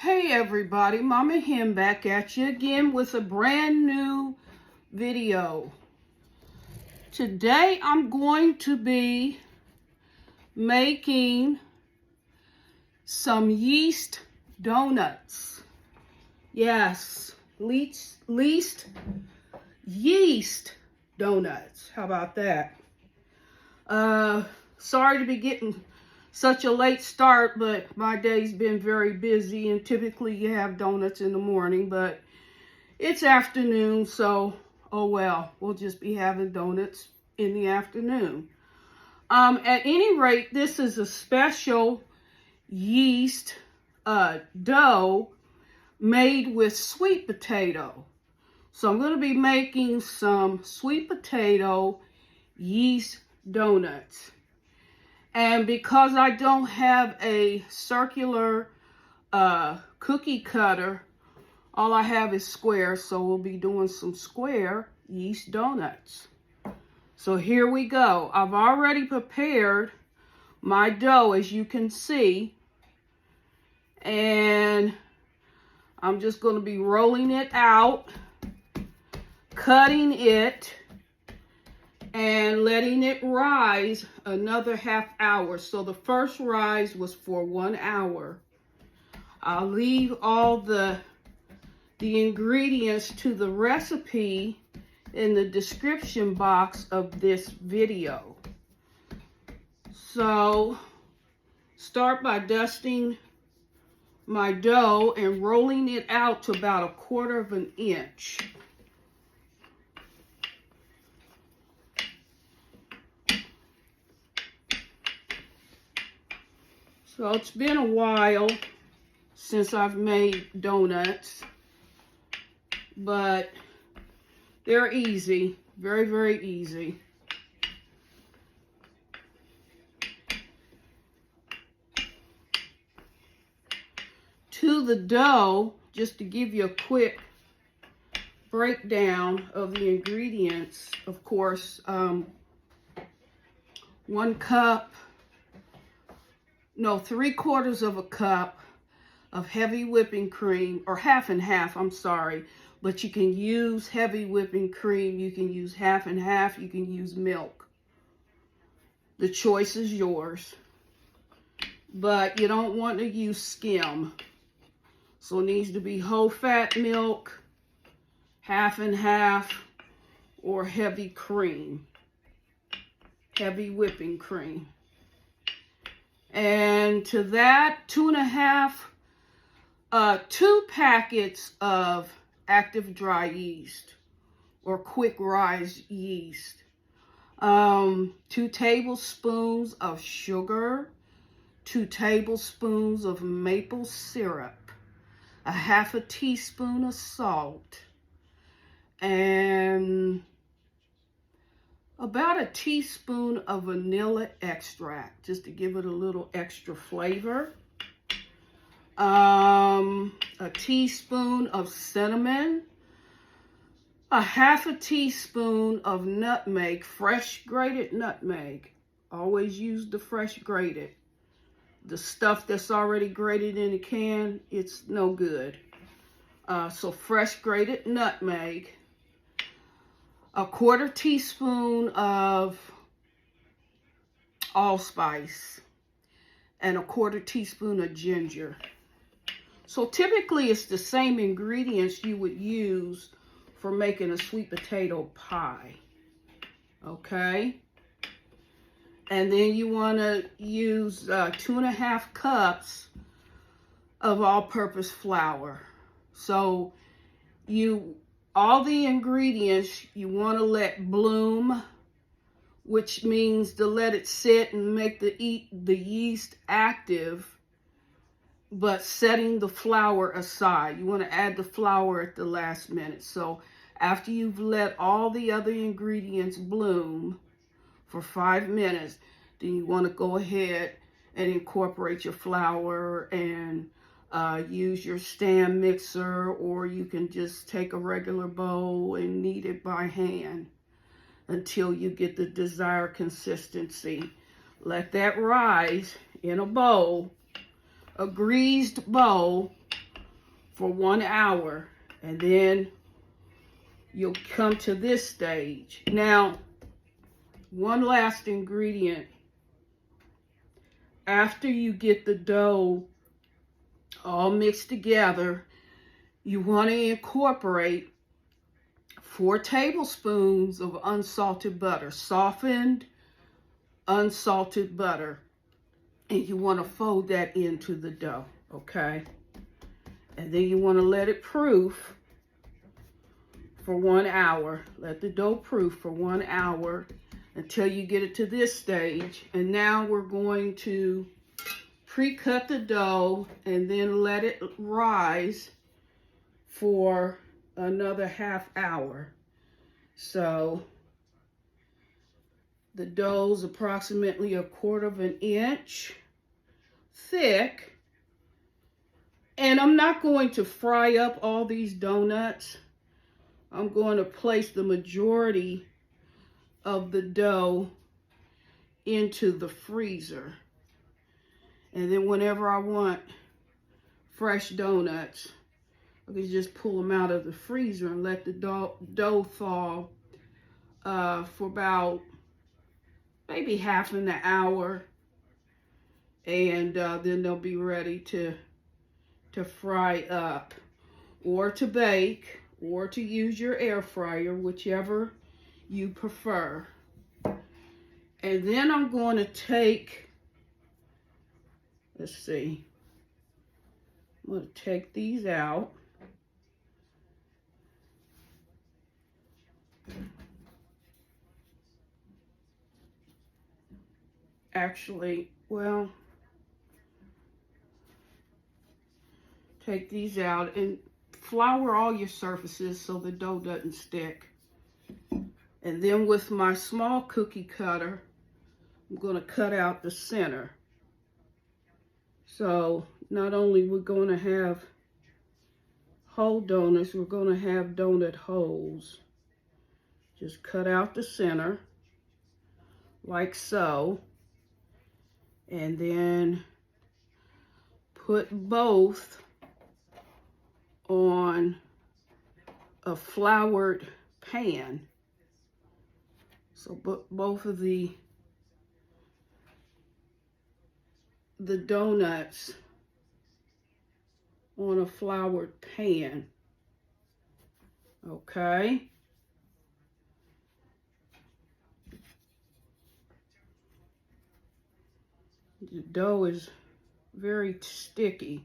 Hey everybody, Mama Hen back at you again with a brand new video. Today I'm going to be making some yeast donuts. Yes, yeast donuts. How about that? Sorry to be getting such a late start, but my day's been very busy, and typically you have donuts in the morning, but it's afternoon, so oh well, we'll just be having donuts in the afternoon. At any rate, this is a special yeast dough made with sweet potato. So I'm going to be making some sweet potato yeast donuts. And because I don't have a circular cookie cutter, all I have is square, so we'll be doing some square yeast donuts. So here we go. I've already prepared my dough, as you can see, and I'm just going to be rolling it out, cutting it, and letting it rise another half hour. So the first rise was for 1 hour. I'll leave all the ingredients to the recipe in the description box of this video. So start by dusting my dough and rolling it out to about 1/4 of an inch. So it's been a while since I've made donuts, but they're easy, very, very easy. To the dough, just to give you a quick breakdown of the ingredients, of course, 3/4 of a cup of heavy whipping cream, or half and half, I'm sorry, but you can use heavy whipping cream, you can use half and half, you can use milk. The choice is yours, but you don't want to use skim. So it needs to be whole fat milk, half and half, or heavy cream, heavy whipping cream. And to that, 2 packets of active dry yeast or quick rise yeast, 2 tablespoons of sugar, 2 tablespoons of maple syrup, 1/2 teaspoon of salt, and about 1 teaspoon of vanilla extract, just to give it a little extra flavor. 1 teaspoon of cinnamon, 1/2 teaspoon of nutmeg, fresh grated nutmeg. Always use the fresh grated. The stuff that's already grated in a can, it's no good. So fresh grated nutmeg. 1/4 teaspoon of allspice, and 1/4 teaspoon of ginger. So typically it's the same ingredients you would use for making a sweet potato pie. Okay? And then you want to use 2.5 cups of all-purpose flour. So all the ingredients you want to let bloom, which means to let it sit and make the yeast active, but setting the flour aside. You want to add the flour at the last minute. So after you've let all the other ingredients bloom for 5 minutes, then you want to go ahead and incorporate your flour and use your stand mixer, or you can just take a regular bowl and knead it by hand until you get the desired consistency. Let that rise in a bowl, a greased bowl, for 1 hour, and then you'll come to this stage. Now, one last ingredient. After you get the dough all mixed together, you want to incorporate 4 tablespoons of unsalted butter, softened unsalted butter. And you want to fold that into the dough, okay? And then you want to let it proof for 1 hour. Let the dough proof for 1 hour until you get it to this stage. And now we're going to pre-cut the dough and then let it rise for another half hour. So the dough's approximately 1/4 inch thick. And I'm not going to fry up all these donuts. I'm going to place the majority of the dough into the freezer. And then whenever I want fresh donuts, I can just pull them out of the freezer and let the dough thaw for about maybe half an hour. And then they'll be ready to fry up, or to bake, or to use your air fryer, whichever you prefer. And then I'm going to take, let's see, I'm going to take these out. Actually, well, take these out and flour all your surfaces so the dough doesn't stick. And then with my small cookie cutter, I'm going to cut out the center. So not only we're going to have whole donuts, we're going to have donut holes. Just cut out the center like so. And then put both on a floured pan. So both of the donuts on a floured pan. Okay. The dough is very sticky.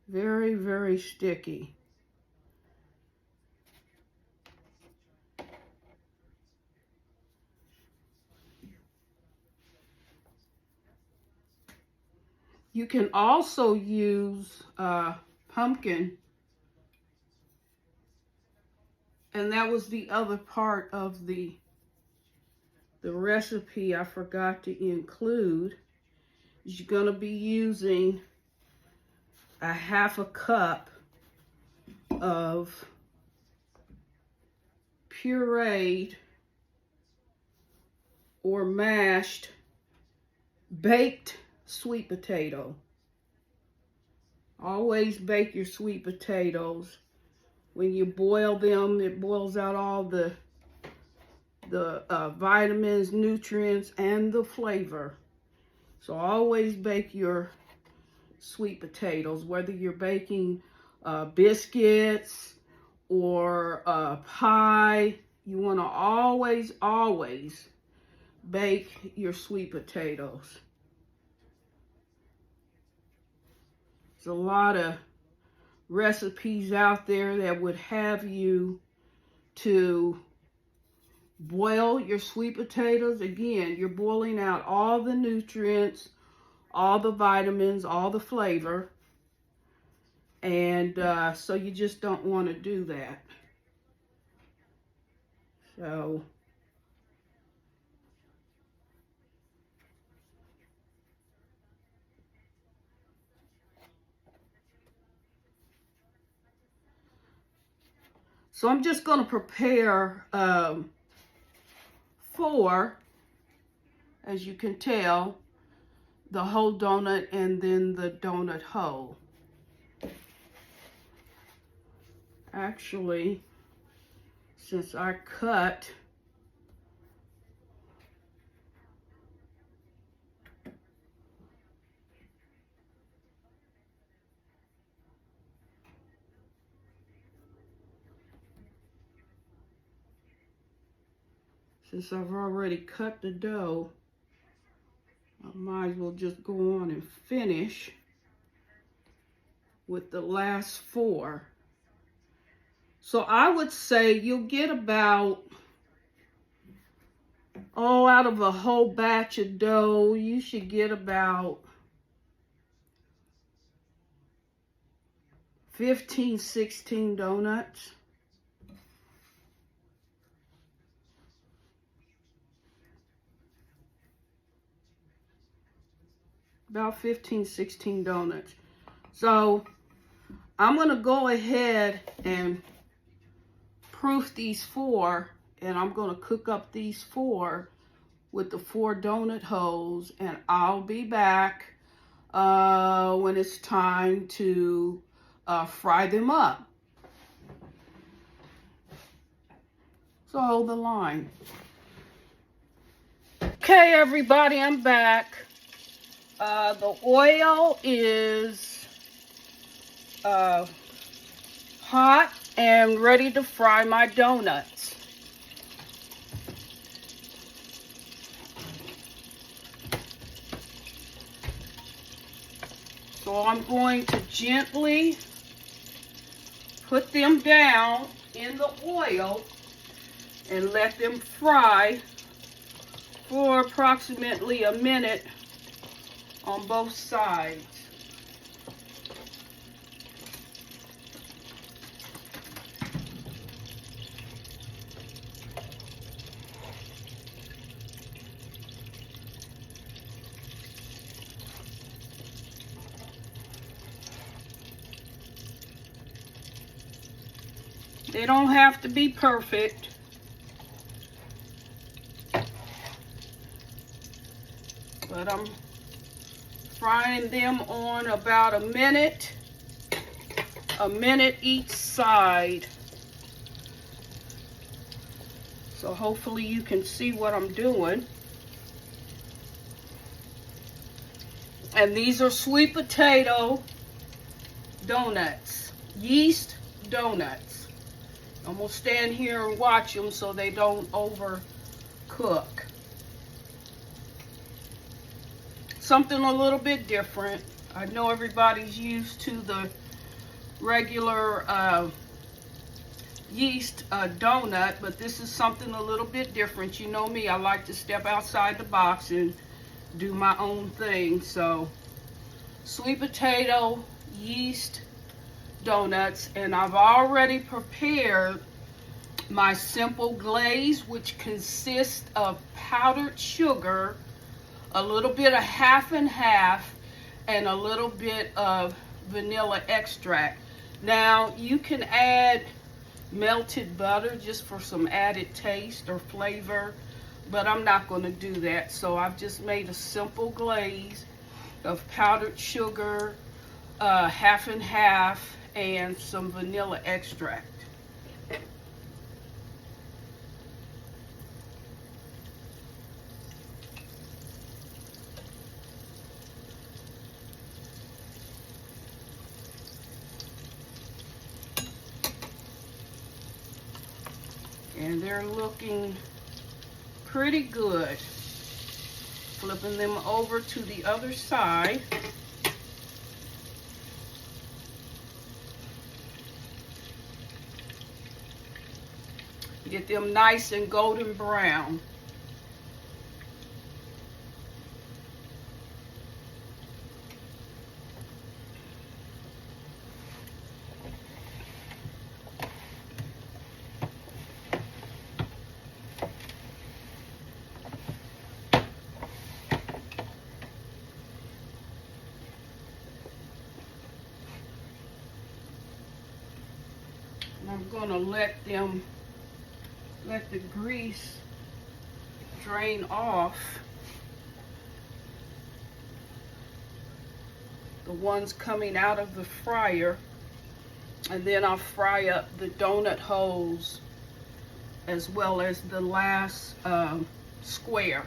Very, very sticky. You can also use pumpkin. And that was the other part of the recipe I forgot to include. You're going to be using a 1/2 cup of pureed or mashed baked sweet potato. Always bake your sweet potatoes. When you boil them, it boils out all the vitamins, nutrients, and the flavor. So always bake your sweet potatoes, whether you're baking biscuits or pie. You want to always bake your sweet potatoes. There's a lot of recipes out there that would have you to boil your sweet potatoes. Again, you're boiling out all the nutrients, all the vitamins, all the flavor. And so you just don't want to do that. So I'm just going to prepare 4, as you can tell, the whole donut and then the donut hole. Actually, since I cut Since I've already cut the dough, I might as well just go on and finish with the last 4. So I would say you'll get about, out of a whole batch of dough, you should get about 15, 16 donuts. About 15, 16 donuts. So I'm going to go ahead and proof these 4, and I'm going to cook up these 4 with the 4 donut holes, and I'll be back when it's time to fry them up. So hold the line. Okay, everybody, I'm back. The oil is hot and ready to fry my donuts. So I'm going to gently put them down in the oil and let them fry for approximately a minute on both sides. They don't have to be perfect. But I'm frying them on about a minute each side. So hopefully you can see what I'm doing. And these are sweet potato donuts, yeast donuts. I'm gonna stand here and watch them so they don't overcook. Something a little bit different. I know everybody's used to the regular yeast donut, but this is something a little bit different. You know me, I like to step outside the box and do my own thing. So sweet potato yeast donuts, and I've already prepared my simple glaze, which consists of powdered sugar, a little bit of half and half, and a little bit of vanilla extract. Now you can add melted butter just for some added taste or flavor, but I'm not going to do that. So I've just made a simple glaze of powdered sugar, half and half, and some vanilla extract. And they're looking pretty good. Flipping them over to the other side. Get them nice and golden brown. I'm gonna let the grease drain off the ones coming out of the fryer, and then I'll fry up the donut holes as well as the last square.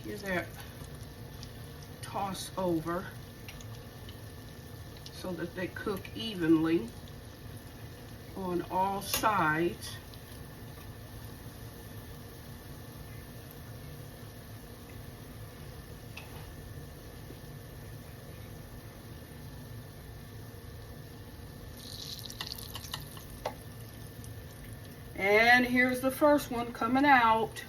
Give that toss over so that they cook evenly on all sides. And here's the first one coming out.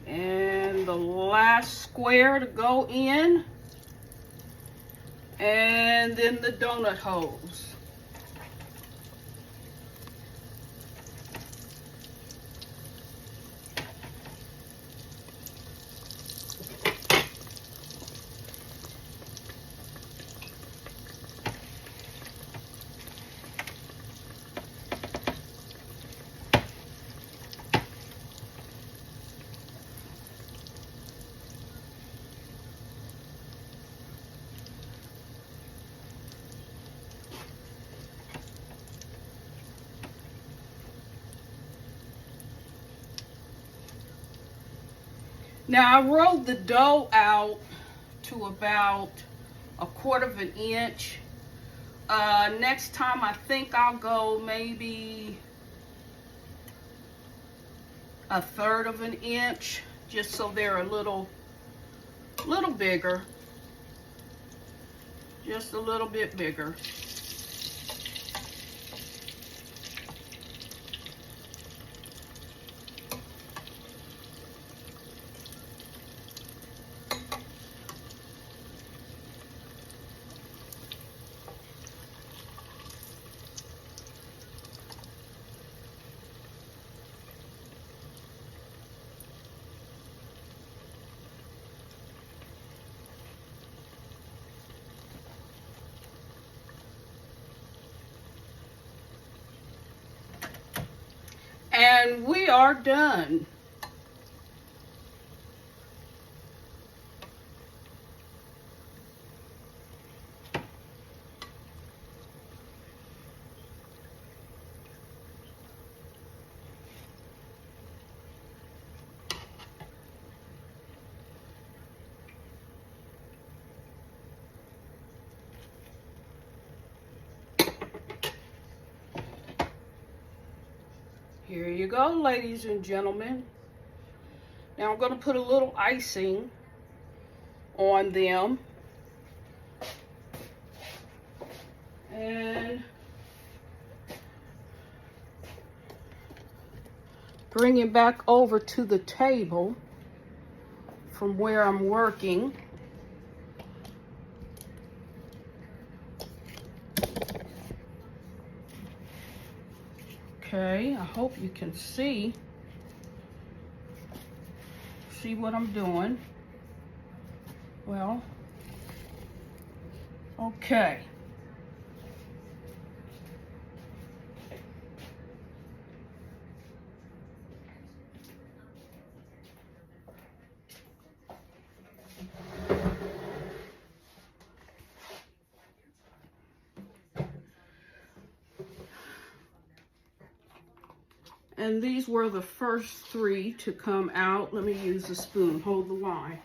And the last square to go in. And then the donut holes. Now I rolled the dough out to about 1/4 of an inch. Next time I think I'll go maybe 1/3 of an inch, just so they're a little bigger, just a little bit bigger. And we are done. Here you go, ladies and gentlemen. Now I'm going to put a little icing on them. And bring it back over to the table from where I'm working. Okay, I hope you can see what I'm doing. Well, okay. And these were the first 3 to come out. Let me use a spoon. Hold the line.